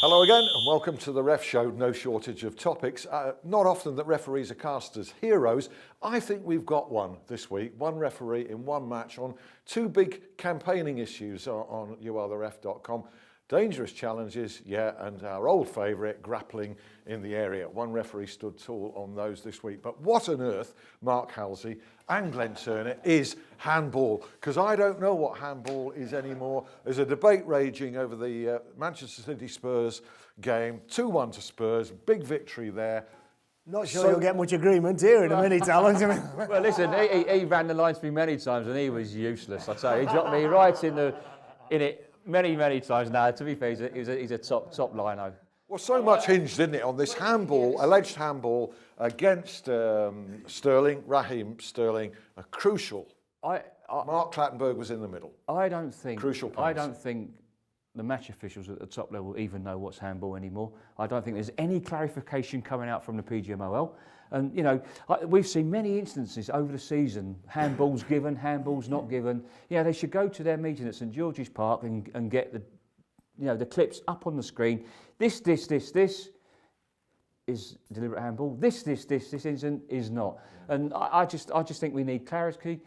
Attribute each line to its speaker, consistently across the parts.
Speaker 1: Hello again and welcome to the Ref Show. No shortage of topics. Not often that referees are cast as heroes. I think we've got one this week. One referee in one match on two big campaigning issues on youaretheref.com. Dangerous challenges, yeah, and our old favourite, grappling in the area. One referee stood tall on those this week. But what on earth, Mark Halsey and Glenn Turner, is handball? Because I don't know what handball is anymore. There's a debate raging over the Manchester City Spurs game. 2-1 to Spurs, big victory there.
Speaker 2: Not sure you'll get much agreement here in a minute, Alan.
Speaker 3: Well, listen, he ran the lines for me many times and he was useless, I tell you. He dropped me right in it many times. Now, to be fair, he's a top lino.
Speaker 1: Well, so much hinged, didn't it, on this handball, alleged handball against Sterling, Raheem Sterling, a crucial. Mark Clattenburg was in the middle.
Speaker 3: I don't think the match officials at the top level even know what's handball anymore. I don't think there's any clarification coming out from the PGMOL. And, you know, we've seen many instances over the season, handballs given, handballs not given. Yeah, they should go to their meeting at St George's Park and get the clips up on the screen. This is deliberate handball. This incident is not. And I just think we need clarity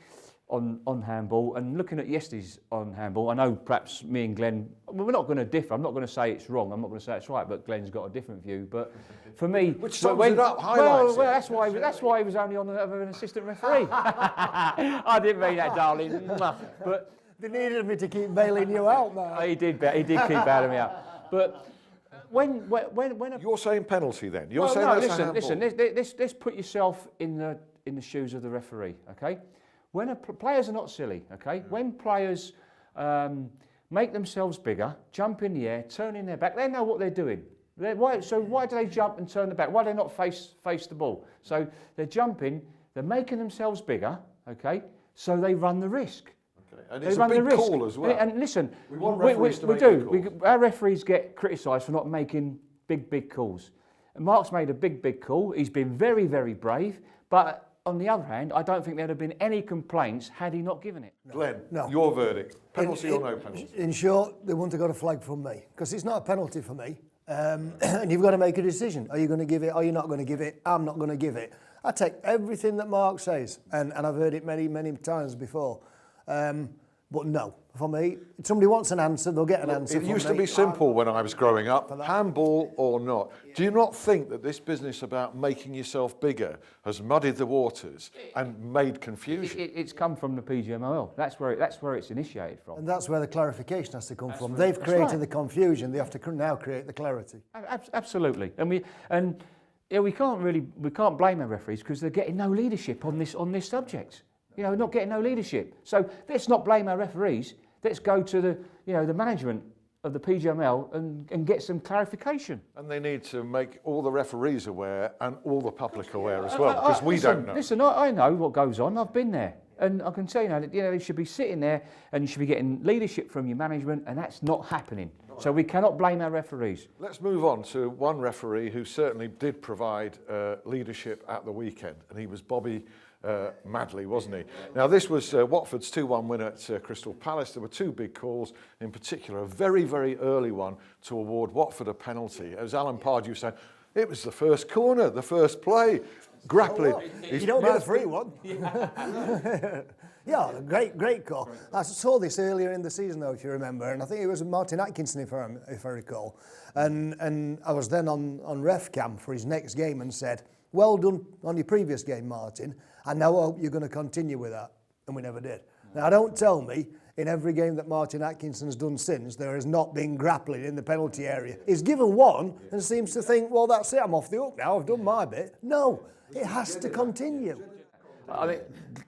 Speaker 3: on handball. And looking at yesterday's on handball, I know perhaps me and Glenn, we're not going to differ. I'm not going to say it's wrong. I'm not going to say it's right. But Glenn's got a different view. But for me,
Speaker 1: which sums it up, highlights
Speaker 3: well, that's why he was only on an assistant referee. I didn't mean that, darling. But
Speaker 2: they needed me to keep bailing you out, man.
Speaker 3: He did keep bailing me out. But when
Speaker 1: you're saying penalty then?
Speaker 3: Let's put yourself in the shoes of the referee, okay? When players are not silly, okay? When players make themselves bigger, jump in the air, turn in their back, they know what they're doing. Why do they jump and turn the back? Why do they not face the ball? So they're jumping, they're making themselves bigger, okay? So they run the risk.
Speaker 1: Okay. And it's a big call as well.
Speaker 3: And listen,
Speaker 1: we do.
Speaker 3: Our referees get criticised for not making big calls. And Mark's made a big call. He's been very, very brave, but on the other hand, I don't think there'd have been any complaints had he not given it.
Speaker 1: Glenn, your verdict. Penalty or no penalty?
Speaker 2: In short, they wouldn't have got a flag from me, because it's not a penalty for me. And you've got to make a decision. Are you going to give it? Are you not going to give it? I'm not going to give it. I take everything that Mark says, and I've heard it many times before. But no, for me, if somebody wants an answer, they'll get an answer.
Speaker 1: It used to be simple when I was growing up, handball or not. Do you not think that this business about making yourself bigger has muddied the waters and made confusion?
Speaker 3: It's come from the PGMOL. That's where it's initiated from.
Speaker 2: And that's where the clarification has to come from. They've created the confusion. They have to now create the clarity.
Speaker 3: Absolutely. We can't blame our referees because they're getting no leadership on this subject. You know, not getting no leadership. So let's not blame our referees. Let's go to the management of the PGML and get some clarification.
Speaker 1: And they need to make all the referees aware and all the public aware as well, because we don't know.
Speaker 3: Listen, I know what goes on. I've been there. And I can tell you now that you should be sitting there and you should be getting leadership from your management, and that's not happening. So we cannot blame our referees.
Speaker 1: Let's move on to one referee who certainly did provide leadership at the weekend, and he was Bobby Madley, wasn't he? Now, this was Watford's 2-1 win at Crystal Palace. There were two big calls, in particular, a very, very early one to award Watford a penalty. As Alan Pardew said, it was the first corner, the first play. Grappling.
Speaker 2: You don't get a free one. Yeah, great call. I saw this earlier in the season, though, if you remember, and I think it was Martin Atkinson, if I recall. And I was then on ref cam for his next game and said, well done on your previous game, Martin. I now hope you're going to continue with that. And we never did. Now, don't tell me in every game that Martin Atkinson's done since, there has not been grappling in the penalty area. He's given one and seems to think, well, that's it, I'm off the hook now, I've done my bit. No, it has to continue.
Speaker 3: I mean,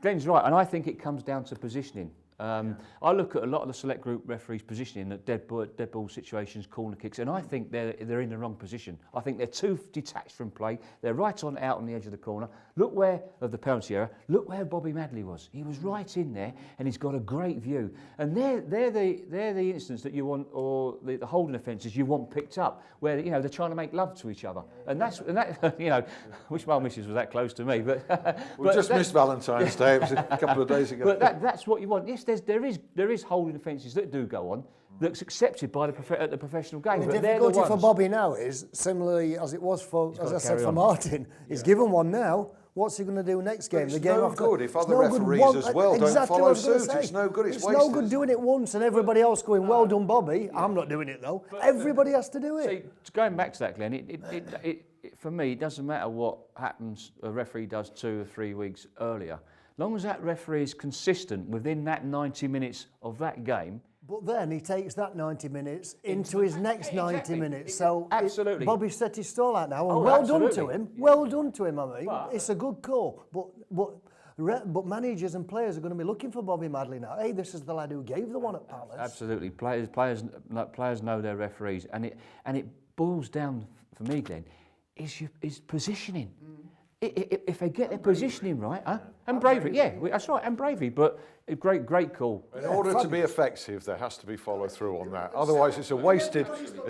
Speaker 3: Glenn's right, and I think it comes down to positioning. I look at a lot of the select group referees positioning at dead ball situations, corner kicks, and I think they're in the wrong position. I think they're too detached from play. They're right out on the edge of the corner. Look where, of the penalty area, look where Bobby Madley was. He was right in there, and he's got a great view. And they're the instance that you want, or the holding offences you want picked up, where they're trying to make love to each other. And that which my missus was that close to me, but
Speaker 1: we just missed Valentine's Day. It was a couple of days ago.
Speaker 3: But that's what you want. Yes, there is holding offences that do go on, that's accepted by at the professional game.
Speaker 2: The
Speaker 3: But they're
Speaker 2: difficulty
Speaker 3: the
Speaker 2: for
Speaker 3: ones.
Speaker 2: Bobby now is, similarly as it was for, as I said,
Speaker 3: carry
Speaker 2: for
Speaker 3: on.
Speaker 2: Martin, he's given one now. What's he going to do next game?
Speaker 1: It's
Speaker 2: The game
Speaker 1: no
Speaker 2: after.
Speaker 1: good if
Speaker 2: It's
Speaker 1: other
Speaker 2: no good
Speaker 1: referees as well don't
Speaker 2: exactly
Speaker 1: follow
Speaker 2: what I was gonna
Speaker 1: suit.
Speaker 2: say.
Speaker 1: It's no good, it's
Speaker 2: no
Speaker 1: wasted,
Speaker 2: good doing
Speaker 1: isn't
Speaker 2: it once and everybody else going, well done, Bobby. I'm not doing it though. Everybody has to do it.
Speaker 3: See, going back to that, Glenn, it, for me, it doesn't matter what happens, a referee does 2 or 3 weeks earlier. As long as that referee is consistent within that 90 minutes of that game.
Speaker 2: But then he takes that 90 minutes into his next 90
Speaker 3: Exactly.
Speaker 2: minutes. So
Speaker 3: Absolutely.
Speaker 2: Bobby's set his stall out now. And
Speaker 3: Oh,
Speaker 2: well done to
Speaker 3: absolutely.
Speaker 2: him. Well done to him, I mean.
Speaker 3: But-
Speaker 2: It's a good call. But managers and players are going to be looking for Bobby Madley now. Hey, this is the lad who gave the one at Palace.
Speaker 3: Absolutely, players know their referees, and it boils down for me, Glenn, is positioning. If they get their positioning right, and bravery, that's right, and bravery. But a great call.
Speaker 1: In order to be effective, there has to be follow through on that. Otherwise, it's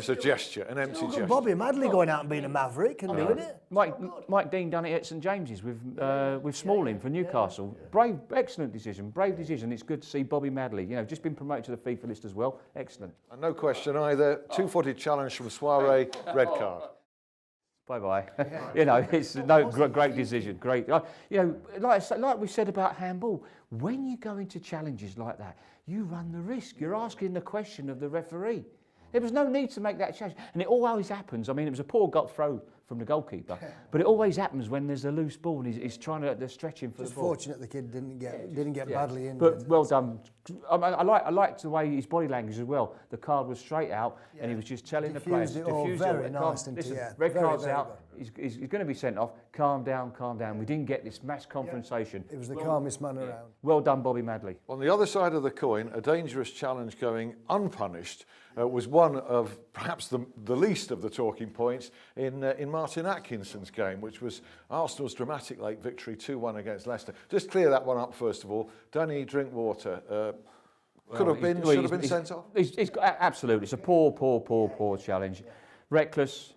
Speaker 1: a gesture, an empty
Speaker 2: Look
Speaker 1: gesture.
Speaker 2: at Bobby Madley going out and being a maverick and doing it.
Speaker 3: Mike Dean done it at St James's with Smalling for Newcastle. Brave, excellent decision, brave decision. It's good to see Bobby Madley. You know, just been promoted to the FIFA list as well. Excellent.
Speaker 1: And no question either. Two-footed challenge from Soiree, red card.
Speaker 3: Bye. You know, it's great decision. Great. You know, like we said about handball, when you go into challenges like that, you run the risk. You're asking the question of the referee. There was no need to make that challenge, and it always happens. I mean, it was a poor throw from the goalkeeper, but it always happens when there's a loose ball and he's trying to they're stretching for
Speaker 2: Just
Speaker 3: the ball.
Speaker 2: fortunate the kid didn't get badly injured.
Speaker 3: But well done. I liked the way his body language as well. The card was straight out, and he was just telling the players,
Speaker 2: Diffused it all very nice into,
Speaker 3: listen,
Speaker 2: yeah,
Speaker 3: red
Speaker 2: very,
Speaker 3: card's
Speaker 2: very
Speaker 3: out. He's going to be sent off. Calm down. We didn't get this mass confrontation.
Speaker 2: It was the calmest man around.
Speaker 3: Well done, Bobby Madley.
Speaker 1: On the other side of the coin, a dangerous challenge going unpunished was one of perhaps the least of the talking points in Martin Atkinson's game, which was Arsenal's dramatic late victory 2-1 against Leicester. Just clear that one up first of all. Danny Drinkwater should have been sent off.
Speaker 3: Absolutely. It's a poor challenge. Reckless,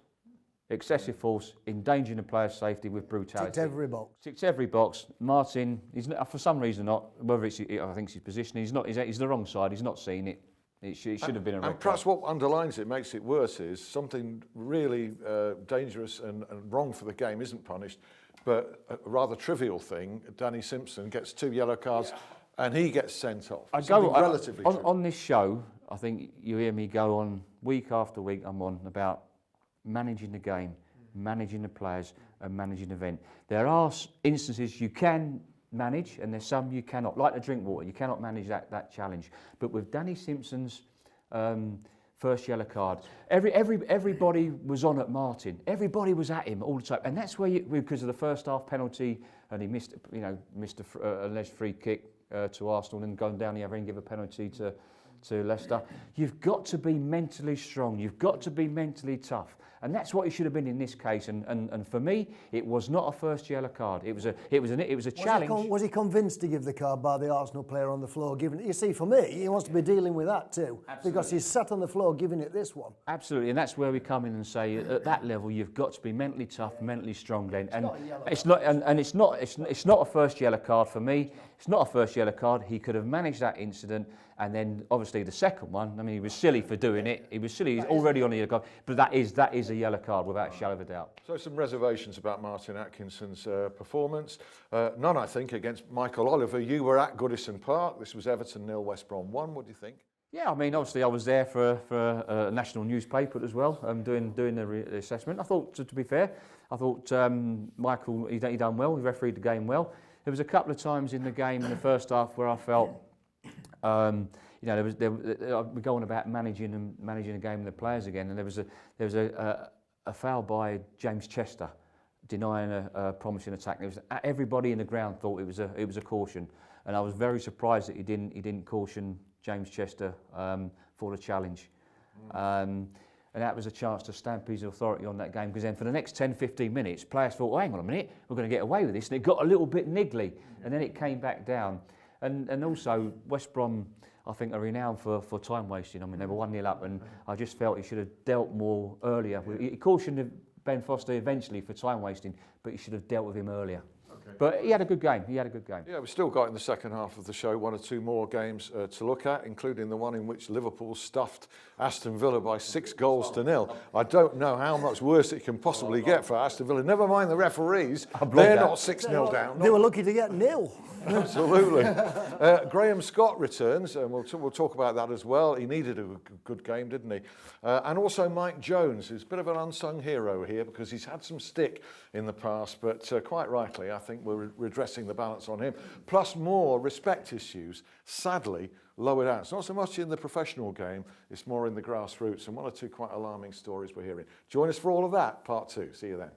Speaker 3: excessive force, endangering the player's safety with brutality.
Speaker 2: Ticked every box.
Speaker 3: Ticks every box. Martin, he's not, for some reason not. Whether it's, I think it's his position. He's the wrong side. He's not seen it. It should have been a red card.
Speaker 1: And perhaps what underlines it, makes it worse, is something really dangerous and wrong for the game isn't punished, but a rather trivial thing. Danny Simpson gets 2 yellow cards, and he gets sent off. Relatively
Speaker 3: on this show. I think you hear me go on week after week. I'm on about managing the game, managing the players, and managing the event. There are instances you can manage, and there's some you cannot. Like the Drinkwater, you cannot manage that challenge. But with Danny Simpson's first yellow card, everybody was on at Martin. Everybody was at him all the time, and that's where because of the first half penalty, and he missed a alleged free kick to Arsenal, and gone down the other end and give a penalty to Leicester. You've got to be mentally strong. You've got to be mentally tough. And that's what it should have been in this case. And for me, it was not a first yellow card. It was a challenge.
Speaker 2: Was he convinced to give the card by the Arsenal player on the floor? You see, for me, he wants to be dealing with that too. Absolutely. Because he's sat on the floor giving it this one.
Speaker 3: Absolutely, and that's where we come in and say at that level you've got to be mentally tough, mentally strong. Then, and it's not a first yellow card for me. It's not a first yellow card. He could have managed that incident. And then, obviously, the second one, I mean, he was silly for doing it. He was silly. He's already on the yellow card. But that is a yellow card, without a shadow of a doubt.
Speaker 1: So some reservations about Martin Atkinson's performance. None, I think, against Michael Oliver. You were at Goodison Park. This was Everton 0, West Brom 1. What do you think?
Speaker 3: Yeah, I mean, obviously, I was there for a national newspaper as well, doing the assessment. I thought, to be fair, Michael, he done well. He refereed the game well. There was a couple of times in the game in the first half where I felt... we go on about managing the game and the players again, and there was a foul by James Chester, denying a promising attack. Everybody in the ground thought it was a caution, and I was very surprised that he didn't caution James Chester for the challenge. And that was a chance to stamp his authority on that game, because then for the next 10-15 minutes, players thought, well, hang on a minute, we're going to get away with this, and it got a little bit niggly, and then it came back down. And also, West Brom, I think, are renowned for time wasting. I mean, they were 1-0 up, and I just felt he should have dealt more earlier. He cautioned Ben Foster eventually for time wasting, but he should have dealt with him earlier. But he had a good game.
Speaker 1: Yeah, we've still got in the second half of the show 1 or 2 more games to look at, including the one in which Liverpool stuffed Aston Villa by 6 goals to 0. I don't know how much worse it can possibly get for Aston Villa. Never mind the referees, they're not 6-0 down.
Speaker 2: They were lucky to get nil.
Speaker 1: Absolutely. Graham Scott returns, and we'll talk about that as well. He needed a good game, didn't he? And also Mike Jones, who's a bit of an unsung hero here because he's had some stick in the past, but quite rightly, I think we're redressing the balance on him. Plus more respect issues, sadly, lowered out. It's not so much in the professional game, it's more in the grassroots, and 1 or 2 quite alarming stories we're hearing. Join us for all of that, part 2. See you then.